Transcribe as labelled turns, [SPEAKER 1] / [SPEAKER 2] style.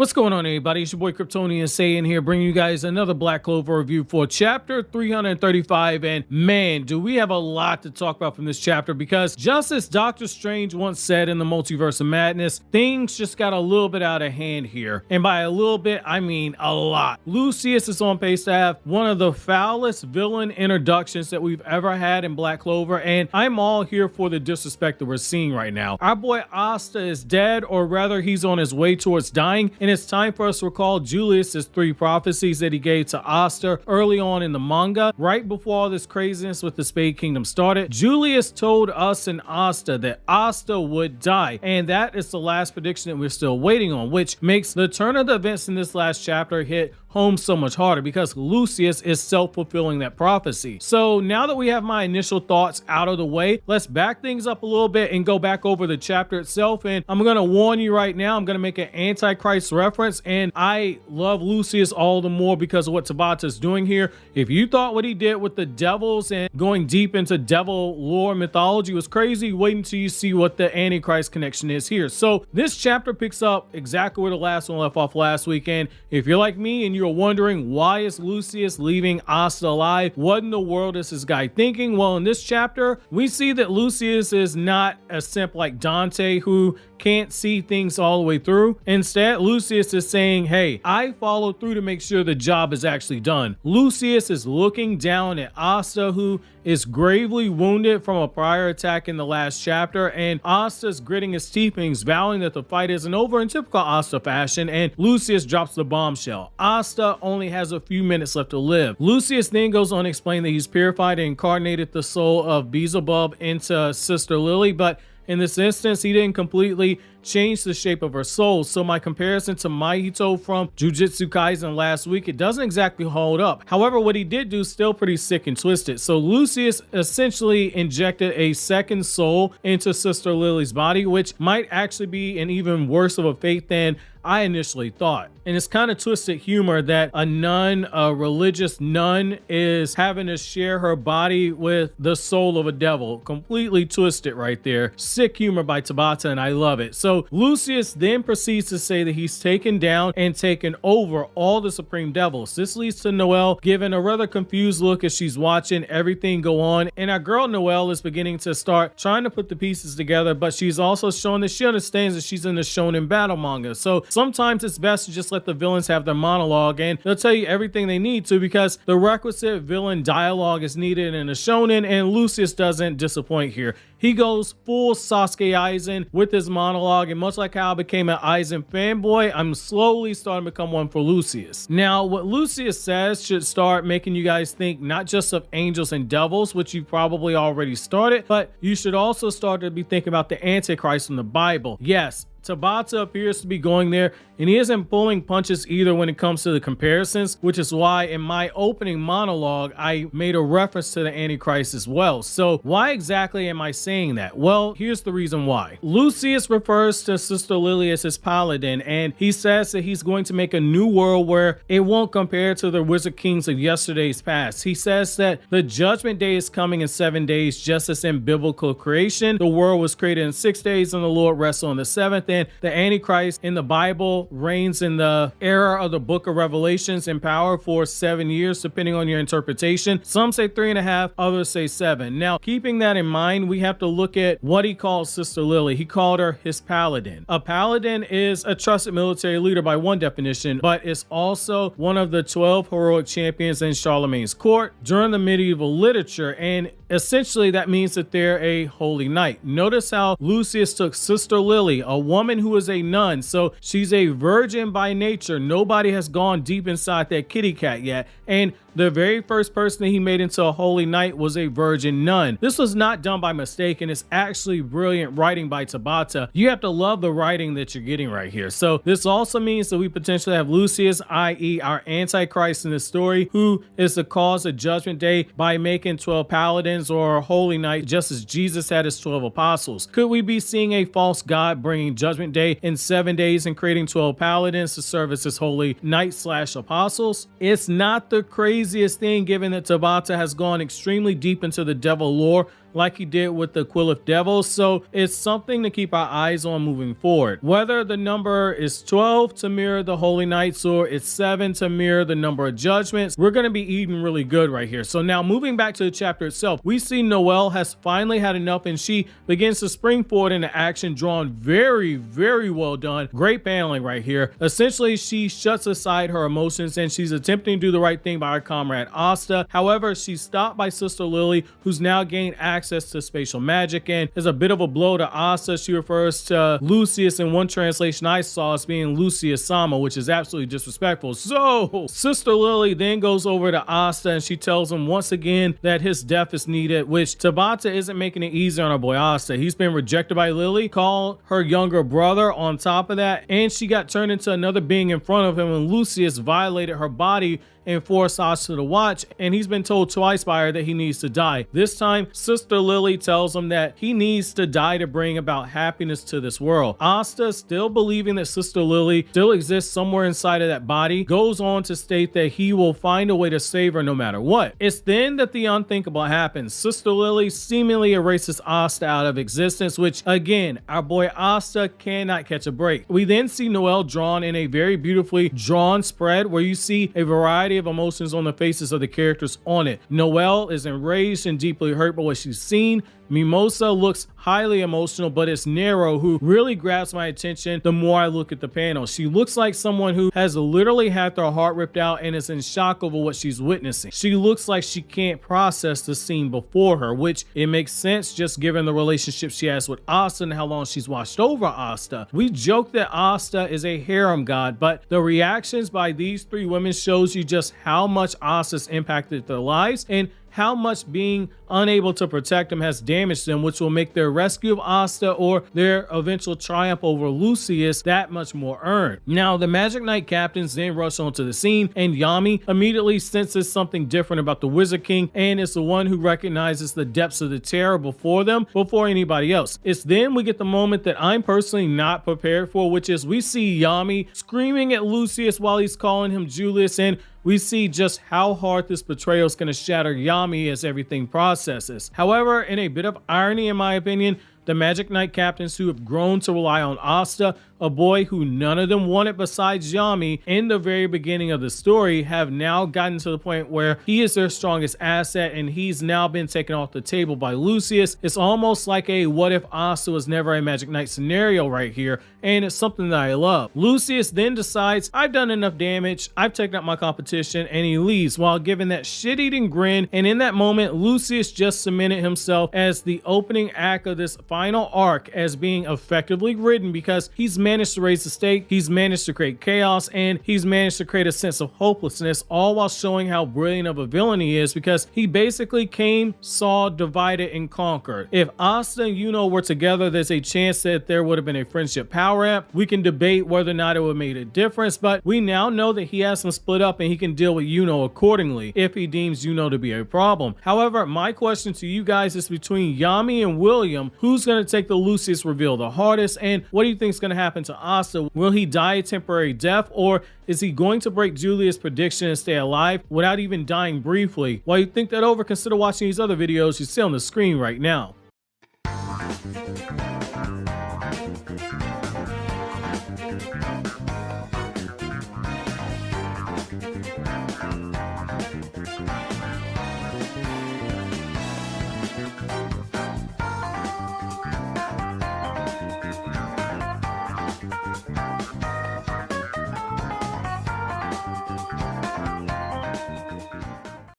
[SPEAKER 1] What's going on, everybody? It's your boy KRYPTONIAN SAIYAN here, bringing you guys another Black Clover review for chapter 335. And man, do we have a lot to talk about from this chapter, because just as Doctor Strange once said in the Multiverse of Madness, things just got a little bit out of hand here. And by a little bit, I mean a lot. Lucius is on pace to have one of the foulest villain introductions that we've ever had in Black Clover, and I'm all here for the disrespect that we're seeing right now. Our boy Asta is dead, or rather he's on his way towards dying, and it's time for us to recall Julius's 3 prophecies that he gave to Asta early on in the manga. Right before all this craziness with the Spade Kingdom started, Julius told us and Asta that Asta would die, and that is the last prediction that we're still waiting on, which makes the turn of the events in this last chapter hit home so much harder, because Lucius is self-fulfilling that prophecy. So now that we have my initial thoughts out of the way, let's back things up a little bit and go back over the chapter itself. And I'm gonna warn you right now, I'm gonna make an Antichrist reference, and I love Lucius all the more because of what Tabata is doing here. If you thought what he did with the devils and going deep into devil lore mythology was crazy, wait until you see what the Antichrist connection is here. So this chapter picks up exactly where the last one left off last week, and if you're like me and you're wondering why is Lucius leaving Asta alive, what in the world is this guy thinking? Well, in this chapter we see that Lucius is not a simp like Dante, who can't see things all the way through. Instead, Lucius is saying, hey, I followed through to make sure the job is actually done. Lucius is looking down at Asta, who is gravely wounded from a prior attack in the last chapter, and Asta's gritting his teeth and he's vowing that the fight isn't over in typical Asta fashion, and Lucius drops the bombshell. Asta only has a few minutes left to live. Lucius then goes on to explain that he's purified and incarnated the soul of Beelzebub into Sister Lily, but in this instance, he didn't completely change the shape of her soul. So my comparison to Mahito from Jujutsu Kaisen last week, it doesn't exactly hold up. However, what he did do is still pretty sick and twisted. So Lucius essentially injected a second soul into Sister Lily's body, which might actually be an even worse of a fate than I initially thought. And it's kind of twisted humor that a nun, a religious nun, is having to share her body with the soul of a devil. Completely twisted right there. Sick humor by Tabata, and I love it. So Lucius then proceeds to say that he's taken down and taken over all the Supreme Devils. This leads to Noelle giving a rather confused look as she's watching everything go on, and our girl Noelle is beginning to start trying to put the pieces together, but she's also showing that she understands that she's in the shonen battle manga. So sometimes it's best to just let the villains have their monologue, and they'll tell you everything they need to, because the requisite villain dialogue is needed in a shonen, and Lucius doesn't disappoint here. He goes full Sasuke Aizen with his monologue, and much like how I became an Aizen fanboy, I'm slowly starting to become one for Lucius. Now, what Lucius says should start making you guys think not just of angels and devils, which you probably already started, but you should also start to be thinking about the Antichrist from the Bible. Yes, Tabata appears to be going there, and he isn't pulling punches either when it comes to the comparisons, which is why in my opening monologue I made a reference to the Antichrist as well. So why exactly am I saying that? Well, here's the reason why. Lucius refers to Sister Lily as his paladin, and he says that he's going to make a new world where it won't compare to the Wizard Kings of yesterday's past. He says that the Judgment Day is coming in 7 days, just as in biblical creation. The world was created in 6 days and the Lord rests on the 7th. And the Antichrist in the Bible reigns in the era of the book of Revelations in power for 7 years, depending on your interpretation. Some say 3.5, others say 7. Now, keeping that in mind, we have to look at what he calls Sister Lily. He called her his paladin. A paladin is a trusted military leader by one definition, but it's also one of the 12 heroic champions in Charlemagne's court during the medieval literature, and essentially that means that they're a holy knight. Notice how Lucius took Sister Lily, a woman who is a nun, so she's a virgin by nature. Nobody has gone deep inside that kitty cat yet, and the very first person that he made into a holy knight was a virgin nun. This was not done by mistake, and it's actually brilliant writing by Tabata. You have to love the writing that you're getting right here. So this also means that we potentially have Lucius, i.e. our Antichrist in this story, who is the cause of Judgment Day by making 12 paladins or a holy knight, just as Jesus had his 12 apostles. Could we be seeing a false god bringing judgment Judgment Day in 7 days and creating 12 paladins to serve as his holy knights/apostles. It's not the craziest thing given that Tabata has gone extremely deep into the devil lore like he did with the Quillif Devils, so it's something to keep our eyes on moving forward. Whether the number is 12 to mirror the Holy Knights or it's 7 to mirror the number of judgments, we're going to be eating really good right here. So now moving back to the chapter itself, we see Noelle has finally had enough and she begins to spring forward into action, drawn very, very well done. Great paneling right here. Essentially, she shuts aside her emotions and she's attempting to do the right thing by her comrade Asta. However, she's stopped by Sister Lily, who's now gained access to spatial magic, and is a bit of a blow to Asta. She refers to Lucius in one translation I saw as being Lucius Sama, which is absolutely disrespectful. So Sister Lily then goes over to Asta and she tells him once again that his death is needed, which Tabata isn't making it easy on our boy Asta. He's been rejected by Lily, called her younger brother on top of that, and she got turned into another being in front of him when Lucius violated her body and forced Asta to watch, and he's been told twice by her that he needs to die. This time, Sister Lily tells him that he needs to die to bring about happiness to this world. Asta, still believing that Sister Lily still exists somewhere inside of that body, goes on to state that he will find a way to save her no matter what. It's then that the unthinkable happens. Sister Lily seemingly erases Asta out of existence, which again, our boy Asta cannot catch a break. We then see Noelle drawn in a very beautifully drawn spread where you see a variety of emotions on the faces of the characters on it. Noelle is enraged and deeply hurt by what she's seen. Mimosa looks highly emotional, but it's Nero who really grabs my attention the more I look at the panel. She looks like someone who has literally had their heart ripped out and is in shock over what she's witnessing. She looks like she can't process the scene before her, which it makes sense just given the relationship she has with Asta and how long she's watched over Asta. We joke that Asta is a harem god, but the reactions by these three women shows you just how much Asta's impacted their lives and how much being unable to protect them has damaged them, which will make their rescue of Asta or their eventual triumph over Lucius that much more earned. Now, the Magic Knight captains then rush onto the scene, and Yami immediately senses something different about the Wizard King and is the one who recognizes the depths of the terror before them, before anybody else. It's then we get the moment that I'm personally not prepared for, which is we see Yami screaming at Lucius while he's calling him Julius, and we see just how hard this betrayal is going to shatter Yami as everything processes. However, in a bit of irony in my opinion, the Magic Knight captains who have grown to rely on Asta, a boy who none of them wanted besides Yami in the very beginning of the story, have now gotten to the point where he is their strongest asset and he's now been taken off the table by Lucius. It's almost like a what if Asta was never a Magic Knight scenario right here, and it's something that I love. Lucius then decides, I've done enough damage, I've taken out my competition, and he leaves while giving that shit-eating grin, and in that moment, Lucius just cemented himself as the opening act of this final arc as being effectively written because he's managed to raise the stake, he's managed to create chaos, and he's managed to create a sense of hopelessness, all while showing how brilliant of a villain he is because he basically came, saw, divided, and conquered. If Asta and Yuno were together, there's a chance that there would have been a friendship power amp. We can debate whether or not it would have made a difference, but we now know that he has them split up and he can deal with Yuno accordingly if he deems Yuno to be a problem. However, my question to you guys is between Yami and William, who's going to take the Lucius reveal the hardest, and what do you think is going to happen to Asta? Will he die a temporary death, or is he going to break Julia's prediction and stay alive without even dying briefly? While you think that over, consider watching these other videos you see on the screen right now.